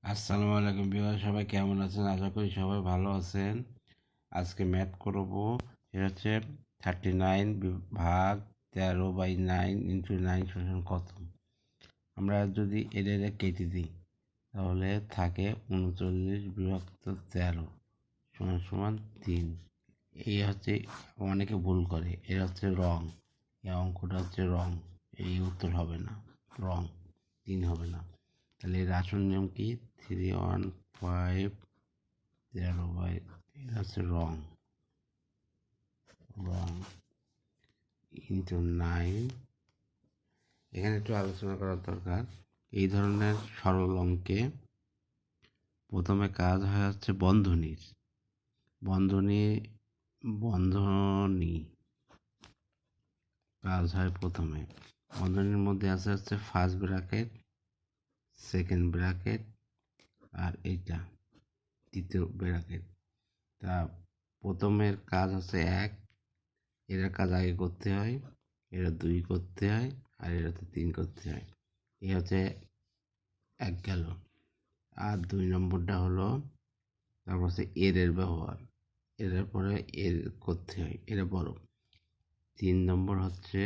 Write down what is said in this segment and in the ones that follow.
আসসালামু আলাইকুম ভিউয়ার, সবাই কেমন আছেন? আশা করি সবাই ভালো আছেন। আজকে ম্যাথ করব। এটা হচ্ছে 39 ভাগ 13/9 ইন্টু 9 সমান কত? আমরা যদি এটা কেটে দিই তাহলে থাকে 39/13 সমান সমান 3। এই হচ্ছে, অনেকে ভুল করে, এটা হচ্ছে রং। এই অঙ্কটা হচ্ছে রং, এই উত্তর হবে না, রং 3 হবে না। তাহলে এর আসল নিয়ম কি? 315 এটা হচ্ছে রং, রং ইন্টু 9। এখানে একটু আলোচনা করার দরকার। এই ধরনের সরল অঙ্কে প্রথমে কাজ হয় হচ্ছে বন্ধনীর, বন্ধনী বন্ধনী কাজ হয় প্রথমে। বন্ধনীর মধ্যে আছে হচ্ছে ফার্স্ট ব্র্যাকেট, সেকেন্ড ব্র্যাকেট, আর এইটা তৃতীয় ব্র্যাকেট। তা প্রথমের কাজ হচ্ছে 1, এটার কাজ আগে করতে হয়, এটা 2 করতে হয়, আর এটাতে 3 করতে হয়। এই হচ্ছে 1 গেল। আর 2 নম্বরটা হলো, তারপর হচ্ছে এর ব্যবহার, এর পরে এর করতে হয়, এটা বড়। 3 নম্বর হচ্ছে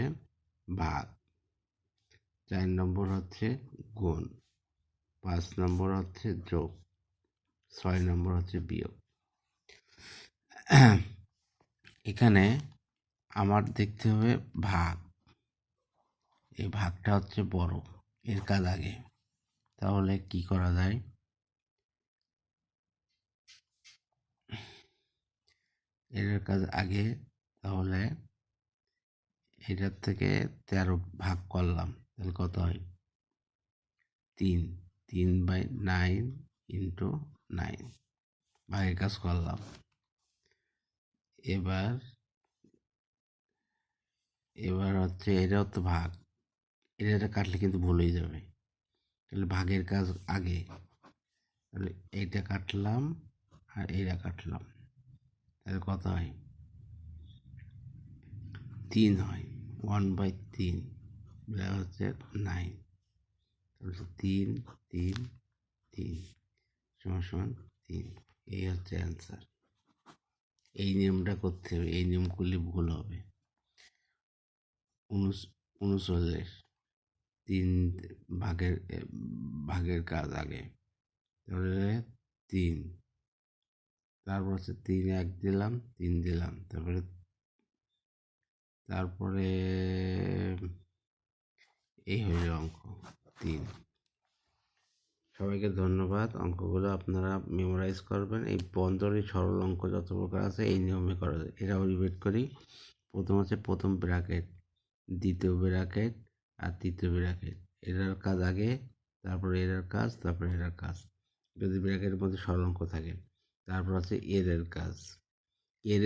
ভাগ, 4 নম্বর হচ্ছে গুণ, 5 নম্বর হচ্ছে যোগ, 6 নম্বর হচ্ছে বিয়োগ। এখানে আমার দেখতে হবে ভাগ, এই ভাগটা হচ্ছে বড়, এর কাজ আগে। তাহলে কি করা যায়? এর কাজ আগে, তাহলে এটার থেকে 13 ভাগ করলাম, তাহলে কত হয়? 3। 3/9 ইন্টু 9, ভাগের কাজ করলাম। এবার এবার হচ্ছে এটাও তো ভাগ, এটা কাটলে কিন্তু ভুল হয়ে যাবে। তাহলে ভাগের কাজ আগে, তাহলে এইটা কাটলাম আর এইটা কাটলাম, তাহলে কত হয়? 3 হয়। 1/3 হচ্ছে 9, তাহলে 3 3 3 সমান সমান 3। এই হচ্ছে অ্যান্সার। এই নিয়মটা করতে হবে, এই নিয়ম করলে ভুল হবে। 39, 3 ভাগের ভাগের কাজ আগে, তাহলে 3, তারপর হচ্ছে 3 1 দিলাম, 3 দিলাম, তারপরে তারপরে এই হইল অঙ্ক 3। সবাইকে ধন্যবাদ। অঙ্কগুলো আপনারা মেমোরাইজ করবেন। এই বন্ধনী সরল অঙ্ক যত প্রকার আছে এই নিয়মে করা যায়। এটাও রিপিট করি। প্রথম হচ্ছে প্রথম ব্র্যাকেট, দ্বিতীয় ব্র্যাকেট, আর তৃতীয় ব্র্যাকেট। এটার কাজ আগে, তারপরে এটার কাজ, তারপরে এটার কাজ, যদি ব্র্যাকেটের মধ্যে সরল অঙ্ক থাকে। তারপর হচ্ছে এর কাজ। এর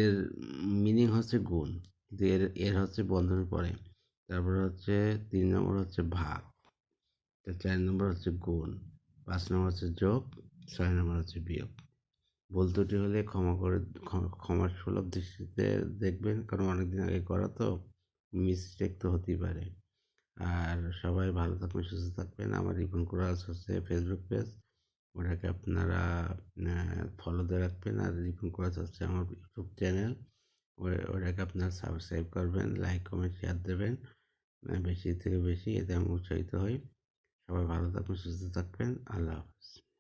মিনিং হচ্ছে গুণ, কিন্তু এর হচ্ছে বন্ধনীর পরে। তারপরে হচ্ছে 3 নম্বর হচ্ছে ভাগ, 4 নম্বর হচ্ছে গুণ, 5 নম্বর হচ্ছে যোগ, 6 নম্বর হচ্ছে বিয়োগ। ভুল ত্রুটি হলে ক্ষমার সুলভ দৃষ্টিতে দেখবেন, কারণ অনেকদিন আগে করা তো, মিস্টেক তো হতেই পারে। আর সবাই ভালো থাকবেন, সুস্থ থাকবেন। আমার রিপন কোরাস হচ্ছে ফেসবুক পেজ, ওটাকে আপনারা ফলো দিয়ে রাখবেন। আর রিপন কোরাস হচ্ছে আমার ইউটিউব চ্যানেল, ওটাকে আপনারা সাবস্ক্রাইব করবেন, লাইক কমেন্ট শেয়ার দেবেন বেশি থেকে বেশি, এতে আমি উৎসাহিত হই। সবাই ভালো থাকবেন, সুস্থ থাকবেন। আল্লাহ হাফেজ।